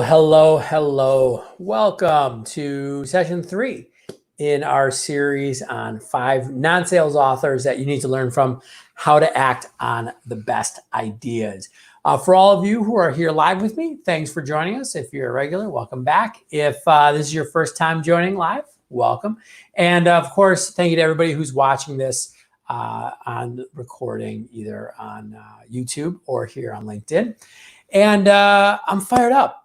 Hello. Welcome to session 3 in our series on 5 non-sales authors that you need to learn from how to act on the best ideas. For all of you who are here live with me, thanks for joining us. If you're a regular, welcome back. If this is your first time joining live, welcome. And of course, thank you to everybody who's watching this on recording, either on YouTube or here on LinkedIn. And I'm fired up.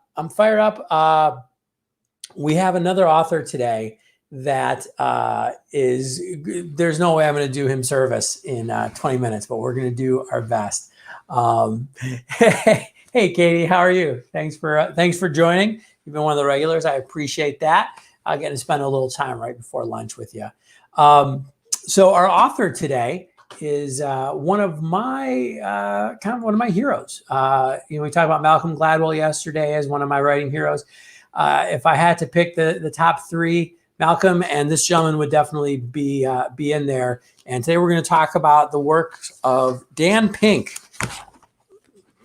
We have another author today that there's no way I'm going to do him service in 20 minutes, but we're going to do our best. Hey, Katie, how are you? Thanks for joining. You've been one of the regulars. I appreciate that. I'm getting to spend a little time right before lunch with you. So our author today is one of my one of my heroes. We talked about Malcolm Gladwell yesterday as one of my writing heroes. If I had to pick the top 3, Malcolm and this gentleman would definitely be in there. And today we're going to talk about the works of Dan Pink.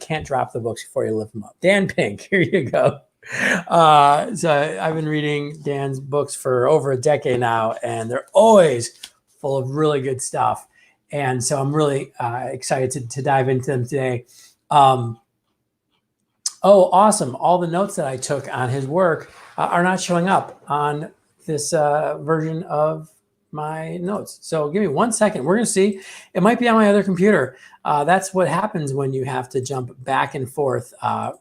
Can't drop the books before you lift them up. Dan Pink, here you go. So I've been reading Dan's books for over a decade now, and they're always full of really good stuff. And so I'm really excited to dive into them today. Oh, awesome. All the notes that I took on his work are not showing up on this version of my notes. So give me 1 second. We're going to see. It might be on my other computer. That's what happens when you have to jump back and forth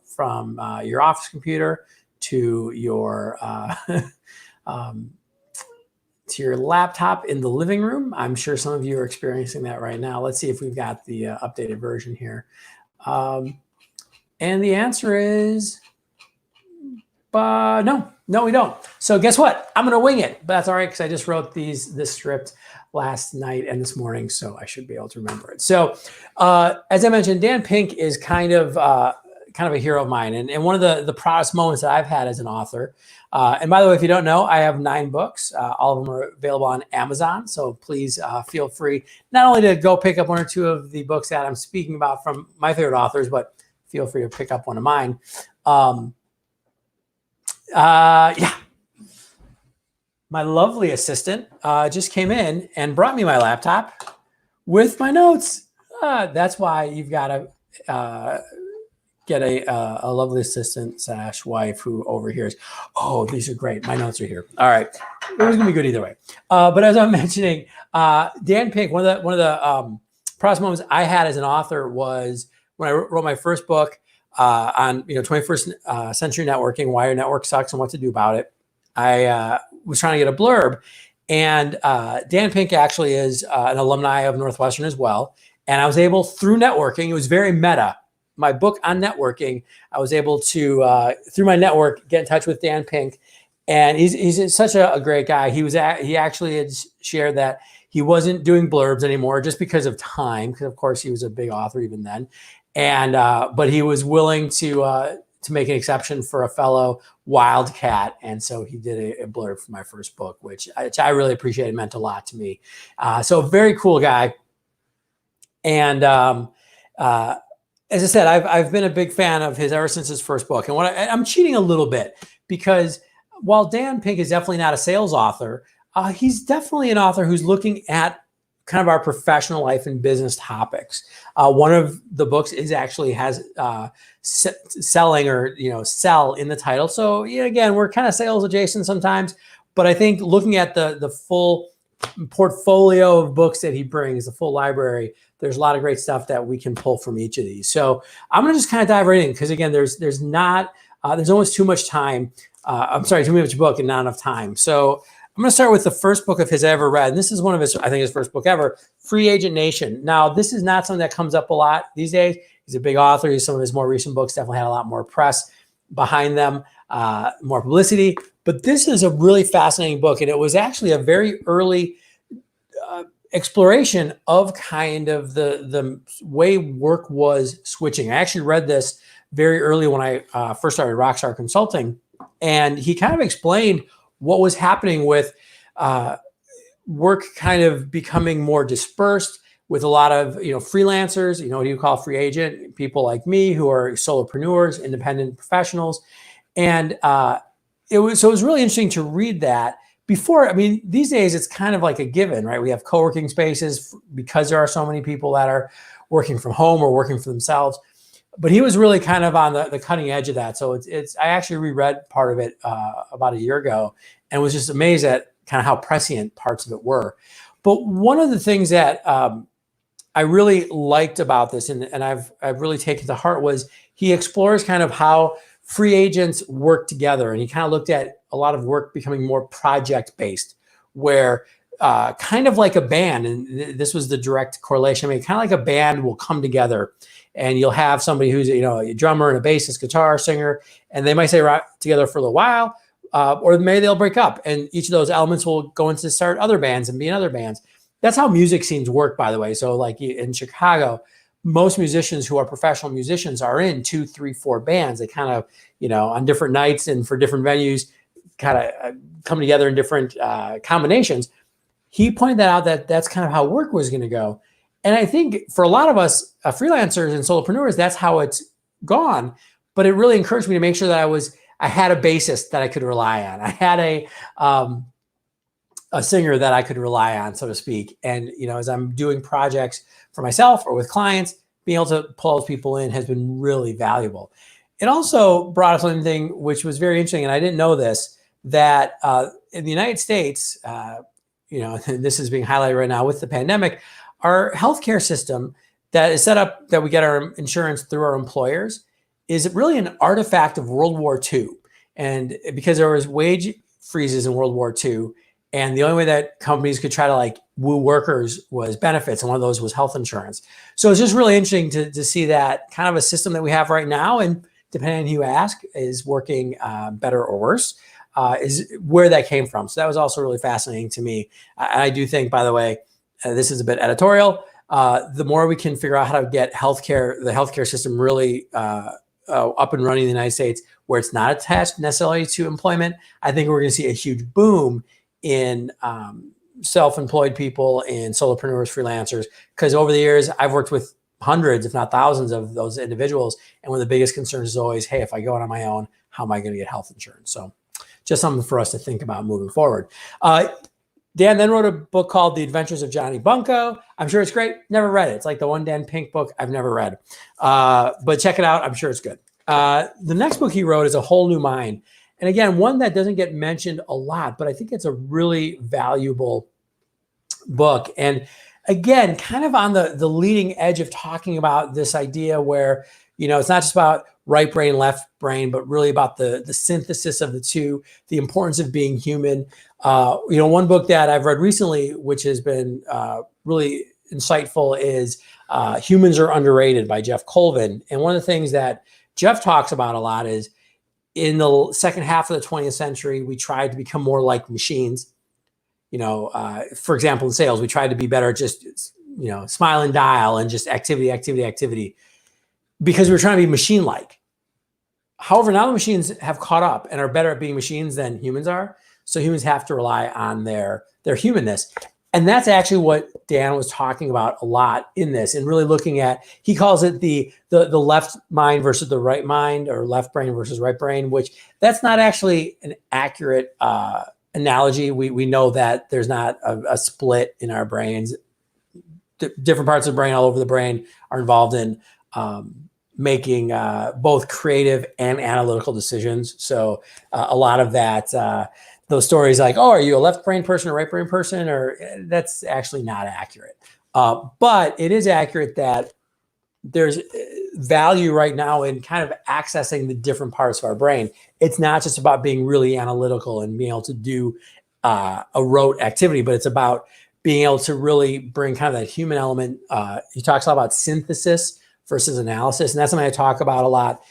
from your office computer to your to your laptop in the living room. I'm sure some of you are experiencing that right now. Let's see if we've got the updated version here. And the answer is, no, we don't. So guess what? I'm going to wing it, but that's all right, because I just wrote this script last night and this morning, so I should be able to remember it. So as I mentioned, Dan Pink is kind of a hero of mine, and one of the proudest moments that I've had as an author. And by the way, if you don't know, I have 9 books. All of them are available on Amazon. So please feel free not only to go pick up 1 or 2 of the books that I'm speaking about from my favorite authors, but feel free to pick up one of mine. Yeah. My lovely assistant just came in and brought me my laptop with my notes. That's why you've got to get a lovely assistant / wife who overhears. Oh, these are great. My notes are here. All right. It was gonna be good either way. But as I'm mentioning, Dan Pink, one of the proudest moments I had as an author was when I wrote my first book on 21st century networking, why your network sucks and what to do about it. I was trying to get a blurb, and Dan Pink actually is an alumni of Northwestern as well. And I was able, through networking, it was very meta. My book on networking, I was able to, through my network, get in touch with Dan Pink. And he's such a great guy. He actually had shared that he wasn't doing blurbs anymore just because of time, because of course he was a big author even then. And but he was willing to make an exception for a fellow wildcat. And so he did a blurb for my first book, which I really appreciated. It meant a lot to me. So very cool guy. And as I said, I've been a big fan of his ever since his first book. And I'm cheating a little bit, because while Dan Pink is definitely not a sales author, he's definitely an author who's looking at kind of our professional life and business topics. One of the books has selling, or sell in the title. So again, we're kind of sales adjacent sometimes, but I think looking at the full portfolio of books that he brings, the full library, there's a lot of great stuff that we can pull from each of these. So I'm going to just kind of dive right in, because again, there's almost too much time. Too much book and not enough time. So I'm going to start with the first book of his I ever read. And this is one of his first book ever, Free Agent Nation. Now, this is not something that comes up a lot these days. He's a big author. Some of his more recent books definitely had a lot more press behind them, more publicity. But this is a really fascinating book. And it was actually a very early exploration of kind of the way work was switching. I actually read this very early when I first started Rockstar Consulting. And he kind of explained what was happening with work kind of becoming more dispersed, with a lot of freelancers, what do you call free agent, people like me who are solopreneurs, independent professionals. And it was really interesting to read that. Before, I mean, these days it's kind of like a given, right? We have co-working spaces because there are so many people that are working from home or working for themselves. But he was really kind of on the cutting edge of that. So I actually reread part of it about a year ago and was just amazed at kind of how prescient parts of it were. But one of the things that I really liked about this, and I've really taken to heart, was he explores kind of how free agents work together. And he kind of looked at a lot of work becoming more project-based, where kind of like a band, and this was the direct correlation. I mean, kind of like a band will come together, and you'll have somebody who's a drummer and a bassist, guitar, singer, and they might stay right together for a little while, or maybe they'll break up, and each of those elements will go into start other bands and be in other bands. That's how music scenes work, by the way. So like in Chicago, most musicians who are professional musicians are in 2, 3, 4 bands. They kind of, on different nights and for different venues, kind of come together in different combinations. He pointed that out, that's kind of how work was going to go. And I think for a lot of us freelancers and solopreneurs, that's how it's gone. But it really encouraged me to make sure that I had a bassist that I could rely on. I had a singer that I could rely on, so to speak. And, as I'm doing projects for myself or with clients, being able to pull those people in has been really valuable. It also brought up something which was very interesting, and I didn't know this, that in the United States, this is being highlighted right now with the pandemic, our healthcare system that is set up that we get our insurance through our employers is really an artifact of World War II. And because there was wage freezes in World War II, and the only way that companies could try to woo workers was benefits. And one of those was health insurance. So it's just really interesting to see that kind of a system that we have right now, and depending on who you ask, is working better or worse, is where that came from. So that was also really fascinating to me. I do think, by the way, this is a bit editorial, the more we can figure out how to get the healthcare system really up and running in the United States, where it's not attached necessarily to employment, I think we're going to see a huge boom in self-employed people and solopreneurs, freelancers, because over the years I've worked with hundreds, if not thousands, of those individuals, and one of the biggest concerns is always, hey, if I go out on my own, how am I going to get health insurance? So just something for us to think about moving forward. Dan then wrote a book called The Adventures of Johnny Bunko. I'm sure it's great. Never read it. It's like the one Dan Pink book I've never read, but check it out. I'm sure it's good. The next book he wrote is A Whole New Mind. And again, one that doesn't get mentioned a lot, but I think it's a really valuable book. And again, kind of on the leading edge of talking about this idea where, it's not just about right brain, left brain, but really about the synthesis of the two, the importance of being human. One book that I've read recently, which has been really insightful, is Humans Are Underrated by Jeff Colvin. And one of the things that Jeff talks about a lot is, in the second half of the 20th century, we tried to become more like machines. For example, in sales, we tried to be better at just, smile and dial and just activity, because we were trying to be machine-like. However, now the machines have caught up and are better at being machines than humans are. So humans have to rely on their humanness. And that's actually what Dan was talking about a lot in this, and really looking at, he calls it the left mind versus the right mind, or left brain versus right brain, which that's not actually an accurate analogy. We know that there's not a split in our brains. Different parts of the brain, all over the brain, are involved in making both creative and analytical decisions. So a lot of that, those stories like, oh, are you a left brain person or right brain person? Or that's actually not accurate. But it is accurate that there's value right now in kind of accessing the different parts of our brain. It's not just about being really analytical and being able to do a rote activity, but it's about being able to really bring kind of that human element. He talks a lot about synthesis versus analysis. And that's something I talk about a lot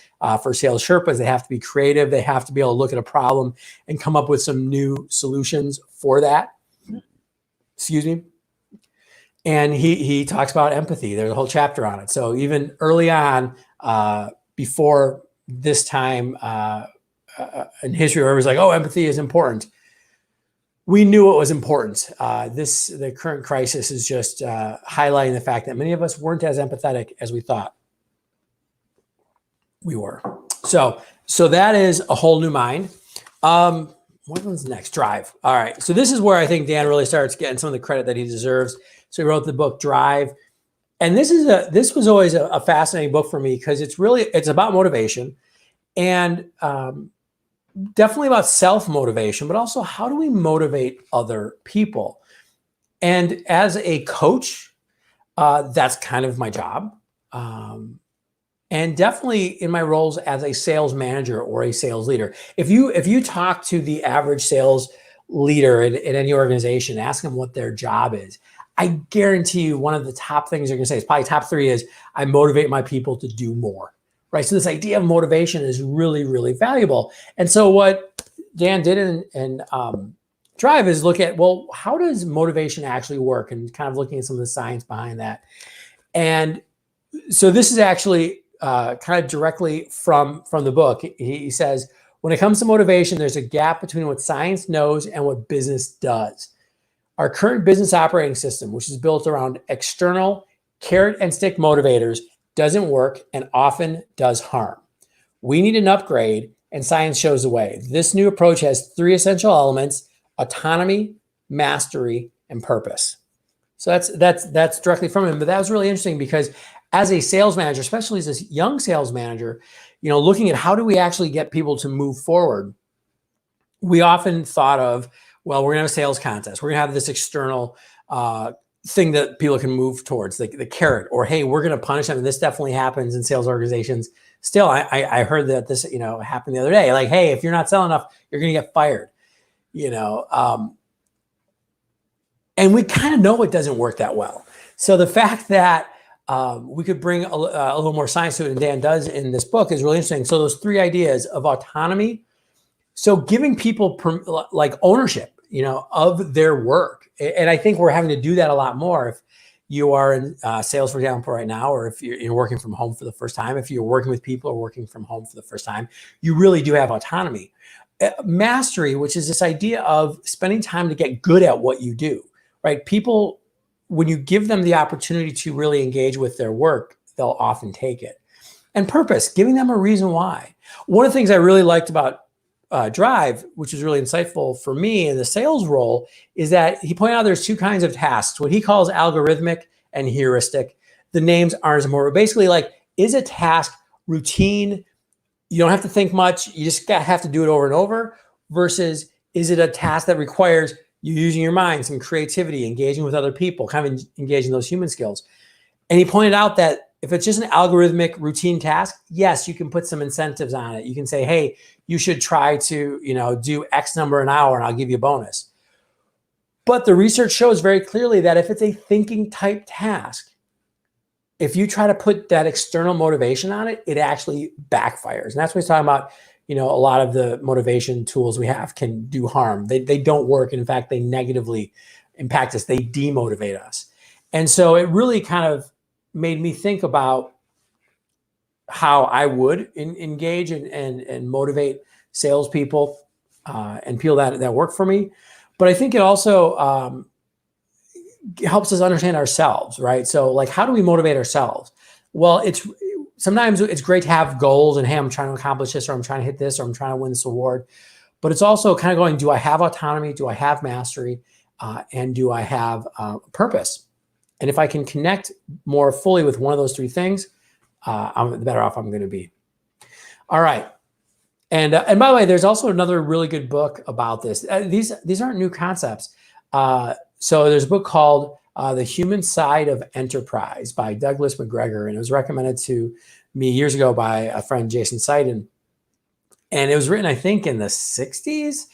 for sales Sherpas. They have to be creative. They have to be able to look at a problem and come up with some new solutions for that. Excuse me. And he talks about empathy. There's a whole chapter on it. So even early on, before this time in history, where it was like, oh, empathy is important, we knew it was important. The current crisis is just highlighting the fact that many of us weren't as empathetic as we thought we were. So that is A Whole New Mind. What one's next? Drive. All right. So this is where I think Dan really starts getting some of the credit that he deserves. So he wrote the book Drive. And this was always a fascinating book for me because it's about motivation and definitely about self-motivation, but also how do we motivate other people? And as a coach, that's kind of my job. And definitely in my roles as a sales manager or a sales leader. If you talk to the average sales leader in any organization, ask them what their job is, I guarantee you one of the top things they're going to say is probably top three is I motivate my people to do more, right? So this idea of motivation is really, really valuable. And so what Dan did in Drive is look at, well, how does motivation actually work, and kind of looking at some of the science behind that. And so this is actually kind of directly from the book. He says, when it comes to motivation, there's a gap between what science knows and what business does. Our current business operating system, which is built around external carrot and stick motivators, doesn't work and often does harm. We need an upgrade, and science shows the way. This new approach has three essential elements: autonomy, mastery, and purpose. So that's directly from him. But that was really interesting because as a sales manager, especially as a young sales manager, looking at how do we actually get people to move forward, we often thought of, well, we're going to have a sales contest. We're going to have this external thing that people can move towards, the carrot, or, hey, we're going to punish them. And this definitely happens in sales organizations. Still, I heard that this, happened the other day. Like, hey, if you're not selling enough, you're going to get fired, and we kind of know it doesn't work that well. So the fact that we could bring a little more science to it, and Dan does in this book, is really interesting. So those three ideas of autonomy, so giving people like ownership, of their work. And I think we're having to do that a lot more. If you are in sales, for example, right now, or if you're working from home for the first time, if you're working with people or working from home for the first time, you really do have autonomy. Mastery, which is this idea of spending time to get good at what you do, right? People, when you give them the opportunity to really engage with their work, they'll often take it. And purpose, giving them a reason why. One of the things I really liked about Drive, which is really insightful for me in the sales role, is that he pointed out there's two kinds of tasks, what he calls algorithmic and heuristic. The names aren't as important. Basically, like, is a task routine? You don't have to think much. You just have to do it over and over. Versus, is it a task that requires you using your mind, some creativity, engaging with other people, kind of engaging those human skills? And he pointed out that if it's just an algorithmic routine task, yes, you can put some incentives on it. You can say, hey, you should try to, do X number an hour and I'll give you a bonus. But the research shows very clearly that if it's a thinking type task, if you try to put that external motivation on it, it actually backfires. And that's what he's talking about. A lot of the motivation tools we have can do harm. They don't work. In fact, they negatively impact us. They demotivate us. And so it really kind of made me think about how I would engage and motivate salespeople and people that work for me. But I think it also helps us understand ourselves, right? So, like, how do we motivate ourselves? Well, sometimes it's great to have goals and, hey, I'm trying to accomplish this, or I'm trying to hit this, or I'm trying to win this award. But it's also kind of going, do I have autonomy? Do I have mastery? And do I have purpose? And if I can connect more fully with one of those three things, the better off I'm going to be. All right. And by the way, there's also another really good book about this. These aren't new concepts. So there's a book called The Human Side of Enterprise by Douglas McGregor. And it was recommended to me years ago by a friend, Jason Seiden. And it was written, I think, in the 60s.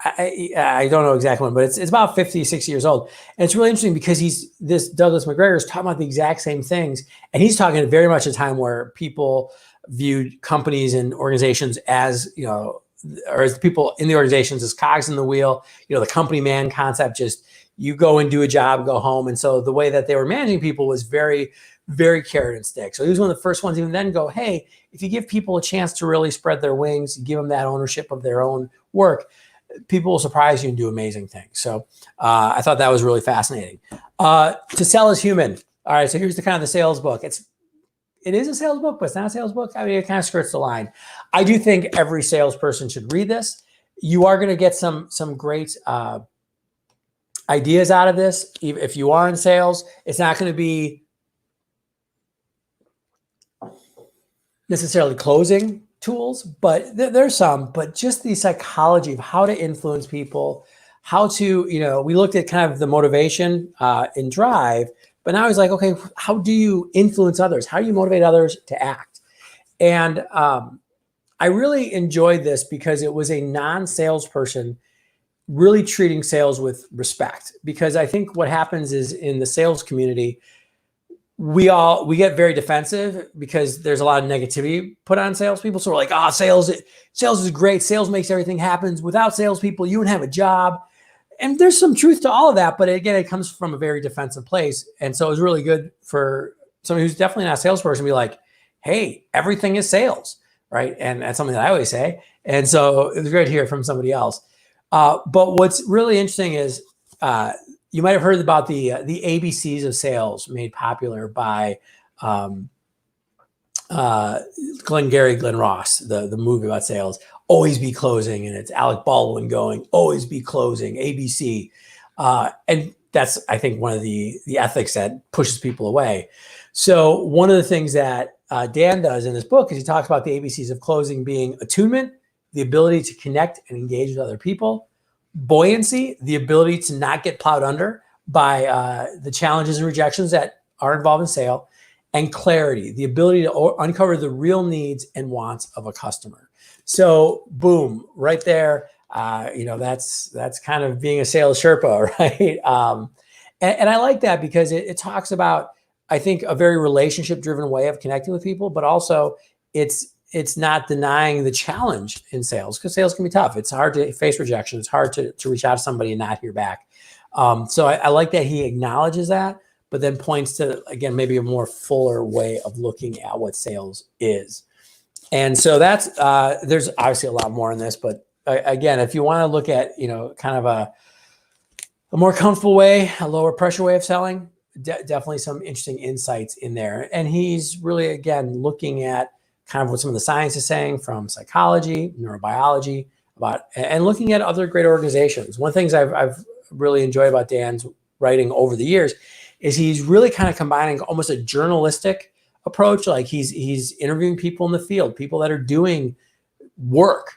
I don't know exactly when, but it's about 50, 60 years old. And it's really interesting because this Douglas McGregor is talking about the exact same things. And he's talking at very much a time where people viewed companies and organizations as, or as people in the organizations as cogs in the wheel, the company man concept, just you go and do a job, go home. And so the way that they were managing people was very, very carrot and stick. So he was one of the first ones even then go, hey, if you give people a chance to really spread their wings, you give them that ownership of their own work, people will surprise you and do amazing things. So I thought that was really fascinating. To Sell is Human. All right, so here's the kind of the sales book. It's it is a sales book, but it's not a sales book. I mean, it kind of skirts the line. I do think every salesperson should read this. You are going to get some great ideas out of this. If you are in sales, it's not going to be necessarily closing tools, but there's some, but just the psychology of how to influence people, how to, we looked at kind of the motivation and drive, but now he's like, okay, how do you influence others? How do you motivate others to act? And I really enjoyed this because it was a non-salesperson really treating sales with respect. Because I think what happens is in the sales community, we get very defensive because there's a lot of negativity put on salespeople. So we're like, sales is great. Sales makes everything happen. Without salespeople, you wouldn't have a job. And there's some truth to all of that, but again, it comes from a very defensive place. And so it was really good for somebody who's definitely not a salesperson to be like, hey, everything is sales, right? And that's something that I always say. And so it was great to hear from somebody else. But what's really interesting is you might have heard about the ABCs of sales made popular by Glenn Ross, the movie about sales. Always be closing, and it's Alec Baldwin going, always be closing, ABC. And that's, I think, one of the ethics that pushes people away. So one of the things that Dan does in this book is he talks about the ABCs of closing being attunement, the ability to connect and engage with other people; buoyancy, the ability to not get plowed under by the challenges and rejections that are involved in sale; and clarity, the ability to uncover the real needs and wants of a customer. So boom, right there, that's kind of being a sales Sherpa, right? And I like that because it talks about, I think, a very relationship-driven way of connecting with people, but also it's not denying the challenge in sales, because sales can be tough. It's hard to face rejection. It's hard to reach out to somebody and not hear back. So I like that he acknowledges that, but then points to, again, maybe a more fuller way of looking at what sales is. And so that's, there's obviously a lot more in this, but again, if you want to look at, kind of a more comfortable way, a lower pressure way of selling, definitely some interesting insights in there. And he's really, again, looking at kind of what some of the science is saying from psychology, neurobiology, and looking at other great organizations. One of the things I've really enjoyed about Dan's writing over the years is he's really kind of combining almost a journalistic approach. Like he's interviewing people in the field, people that are doing work,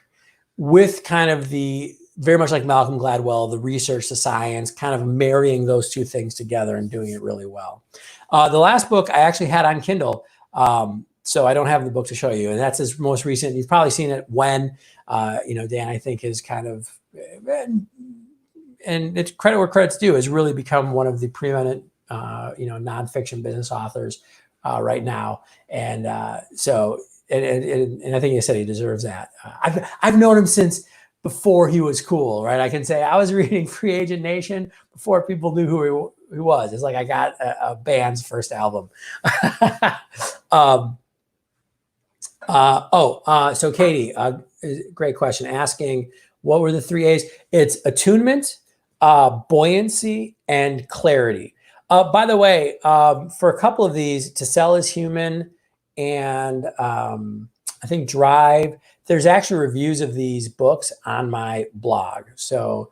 with kind of the, very much like Malcolm Gladwell, the research, the science, kind of marrying those two things together and doing it really well. The last book I actually had on Kindle, so I don't have the book to show you, and that's his most recent. You've probably seen it. When Dan, I think, is kind of, and it's credit where credit's due, has really become one of the preeminent nonfiction business authors right now. And so I think he said he deserves that. I've known him since before he was cool, right? I can say I was reading Free Agent Nation before people knew who he was. It's like I got a band's first album. So Katie, great question, asking what were the 3 A's? It's attunement, buoyancy, and clarity. By the way, for a couple of these, To Sell is Human and I think Drive, there's actually reviews of these books on my blog. So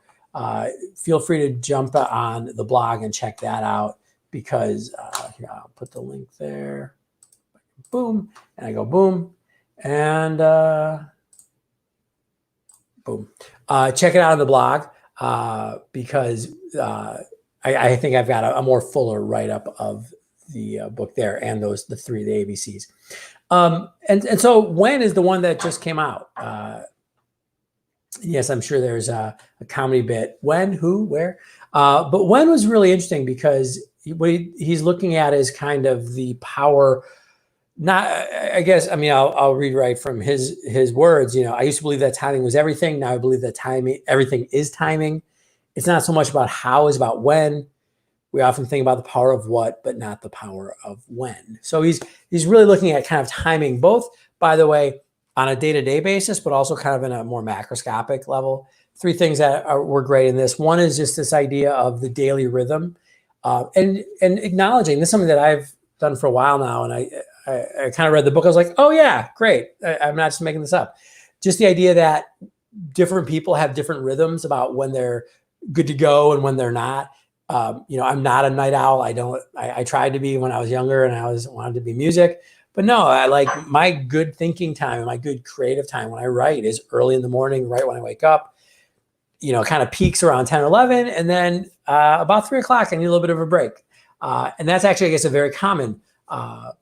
feel free to jump on the blog and check that out, because here, I'll put the link there. Boom. And I go boom. And boom. Check it out on the blog because I think I've got a more fuller write-up of the book there, and the 3, the ABCs. And so When is the one that just came out. Yes, I'm sure there's a comedy bit. When, who, where? But When was really interesting because what he's looking at is kind of the power. I'll read right from his words. I used to believe that timing was everything. Now I believe that everything is timing. It's not so much about how, it's about when. We often think about the power of what, but not the power of when. So he's really looking at kind of timing, both, by the way, on a day-to-day basis, but also kind of in a more macroscopic level. 3 things that were great in this. One is just this idea of the daily rhythm, and acknowledging this is something that I've done for a while now, and I kind of read the book. I was like, oh yeah, great. I'm not just making this up. Just the idea that different people have different rhythms about when they're good to go and when they're not. I'm not a night owl. I tried to be when I was younger and I wanted to be music, but no, I like my good thinking time and my good creative time when I write is early in the morning, right when I wake up, kind of peaks around 10 or 11. And then about 3 o'clock, I need a little bit of a break. And that's actually, I guess, a very common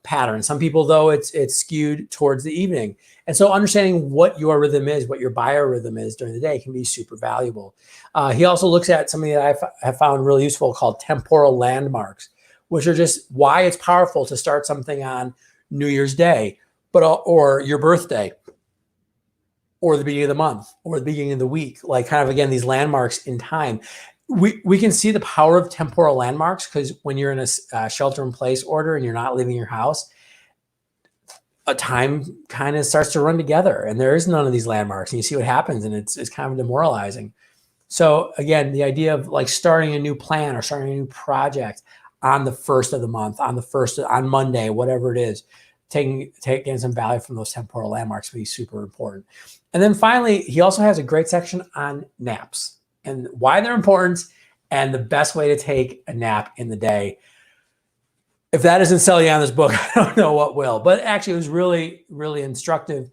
pattern. Some people, though, it's skewed towards the evening. And so understanding what your rhythm is, what your biorhythm is during the day can be super valuable. He also looks at something that I have found really useful called temporal landmarks, which are just why it's powerful to start something on New Year's Day, or your birthday, or the beginning of the month, or the beginning of the week, like kind of, again, these landmarks in time. We can see the power of temporal landmarks because when you're in a shelter-in-place order and you're not leaving your house, a time kind of starts to run together and there is none of these landmarks and you see what happens and it's kind of demoralizing. So again, the idea of like starting a new plan or starting a new project on the first of the month, on Monday, whatever it is, taking some value from those temporal landmarks will be super important. And then finally, he also has a great section on naps and why they're important and the best way to take a nap in the day. If that doesn't sell you on this book, I don't know what will. But actually, it was really, really instructive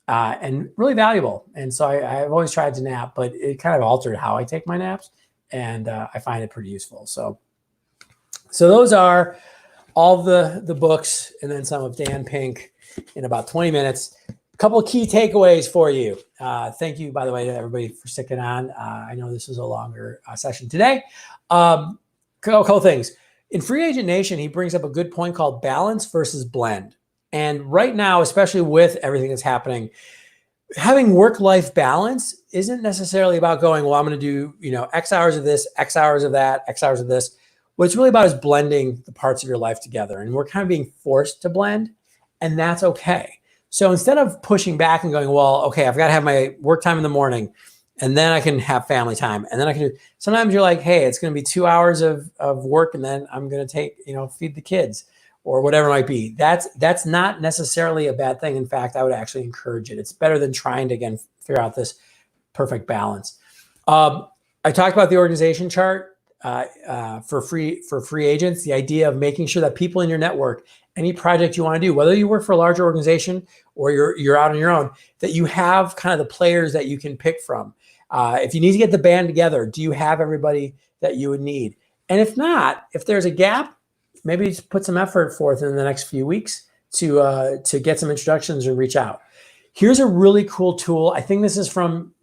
and really valuable. And so I've always tried to nap, but it kind of altered how I take my naps. And I find it pretty useful. So those are all the books and then some of Dan Pink in about 20 minutes. A couple of key takeaways for you. Thank you, by the way, to everybody for sticking on. I know this was a longer session today. Couple things. In Free Agent Nation, he brings up a good point called balance versus blend. And right now, especially with everything that's happening, having work-life balance isn't necessarily about going, well, I'm going to do, X hours of this, X hours of that, X hours of this. What it's really about is blending the parts of your life together. And we're kind of being forced to blend, and that's okay. So instead of pushing back and going, well, okay, I've got to have my work time in the morning, and then I can have family time. And then I can do, sometimes you're like, hey, it's going to be 2 hours of work. And then I'm going to take, feed the kids or whatever it might be. That's not necessarily a bad thing. In fact, I would actually encourage it. It's better than trying to, again, figure out this perfect balance. I talked about the organization chart for free agents, the idea of making sure that people in your network, any project you want to do, whether you work for a larger organization or you're out on your own, that you have kind of the players that you can pick from. If you need to get the band together, do you have everybody that you would need? And if not, if there's a gap, maybe just put some effort forth in the next few weeks to get some introductions and reach out. Here's a really cool tool. I think this is from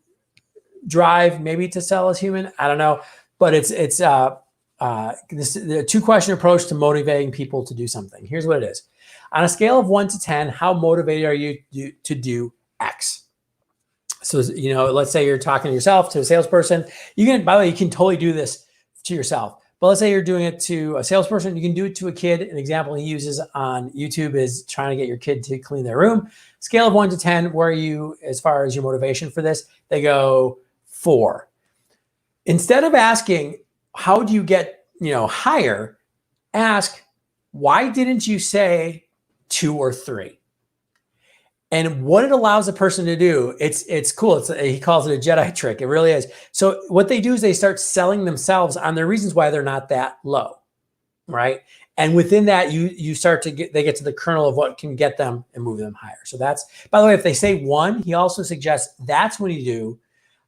Drive, maybe to Sell as Human. I don't know, but it's the 2-question approach to motivating people to do something. Here's what it is. On a scale of 1 to 10, how motivated are you to do X? So, let's say you're talking to yourself, to a salesperson. By the way, you can totally do this to yourself. But let's say you're doing it to a salesperson. You can do it to a kid. An example he uses on YouTube is trying to get your kid to clean their room. Scale of 1 to 10, where are you as far as your motivation for this? They go 4. Instead of asking, how do you get higher? Ask, why didn't you say 2 or 3? And what it allows a person to do, it's cool. He calls it a Jedi trick. It really is. So what they do is they start selling themselves on their reasons why they're not that low, right? And within that, they get to the kernel of what can get them and move them higher. So that's, by the way, if they say 1, he also suggests that's when you do,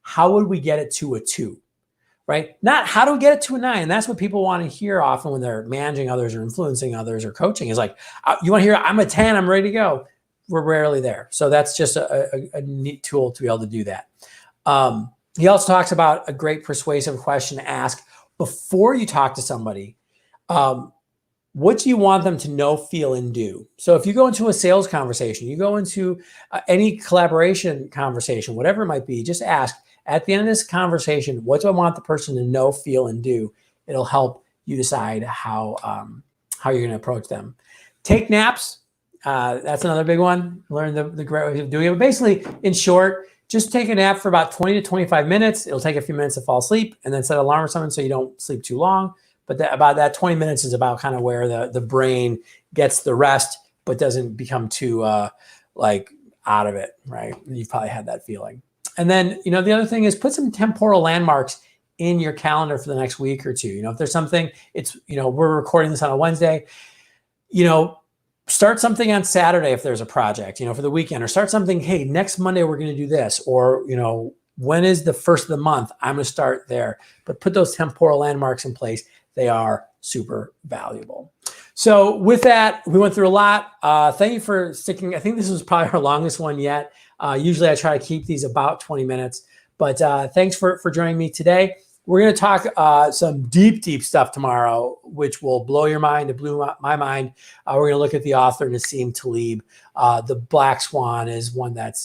how would we get it to a 2? Right? Not how do we get it to a 9? And that's what people want to hear often when they're managing others or influencing others or coaching is like, you want to hear, I'm a 10, I'm ready to go. We're rarely there. So that's just a neat tool to be able to do that. He also talks about a great persuasive question to ask before you talk to somebody. What do you want them to know, feel, and do? So if you go into a sales conversation, you go into any collaboration conversation, whatever it might be, just ask, at the end of this conversation, what do I want the person to know, feel, and do? It'll help you decide how you're going to approach them. Take naps. That's another big one. Learn the great way of doing it. But basically, in short, just take a nap for about 20 to 25 minutes. It'll take a few minutes to fall asleep, and then set an alarm or something so you don't sleep too long. But about that 20 minutes is about kind of where the brain gets the rest but doesn't become too like out of it, right? You've probably had that feeling. And then, the other thing is put some temporal landmarks in your calendar for the next week or two. If there's something, it's, we're recording this on a Wednesday, start something on Saturday if there's a project, for the weekend, or start something, hey, next Monday we're going to do this, or, when is the first of the month? I'm going to start there. But put those temporal landmarks in place. They are super valuable. So with that, we went through a lot. Thank you for sticking. I think this was probably our longest one yet. Usually I try to keep these about 20 minutes, but thanks for joining me today. We're going to talk some deep stuff tomorrow, which will blow your mind. It blew my mind. We're going to look at the author Nassim Taleb. The Black Swan is one that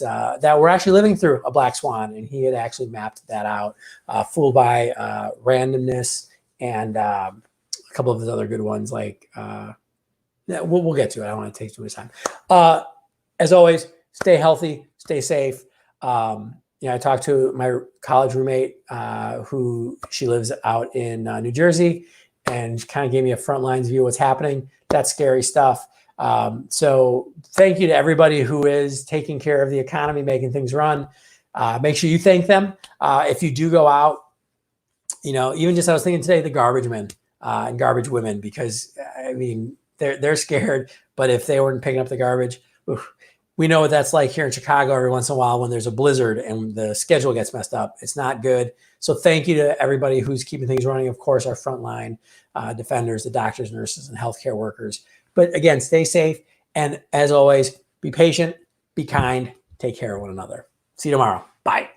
we're actually living through a black swan, and he had actually mapped that out. Fooled by Randomness, and a couple of his other good ones. Like we'll get to it. I don't want to take too much time. As always, stay healthy, stay safe. I talked to my college roommate who she lives out in New Jersey, and she kind of gave me a front lines view of what's happening. That's scary stuff. So thank you to everybody who is taking care of the economy, making things run. Make sure you thank them. If you do go out, even just I was thinking today, the garbage men and garbage women, because I mean, they're scared, but if they weren't picking up the garbage, oof, we know what that's like here in Chicago every once in a while when there's a blizzard and the schedule gets messed up. It's not good. So thank you to everybody who's keeping things running. Of course, our frontline defenders, the doctors, nurses, and healthcare workers. But again, stay safe. And as always, be patient, be kind, take care of one another. See you tomorrow. Bye.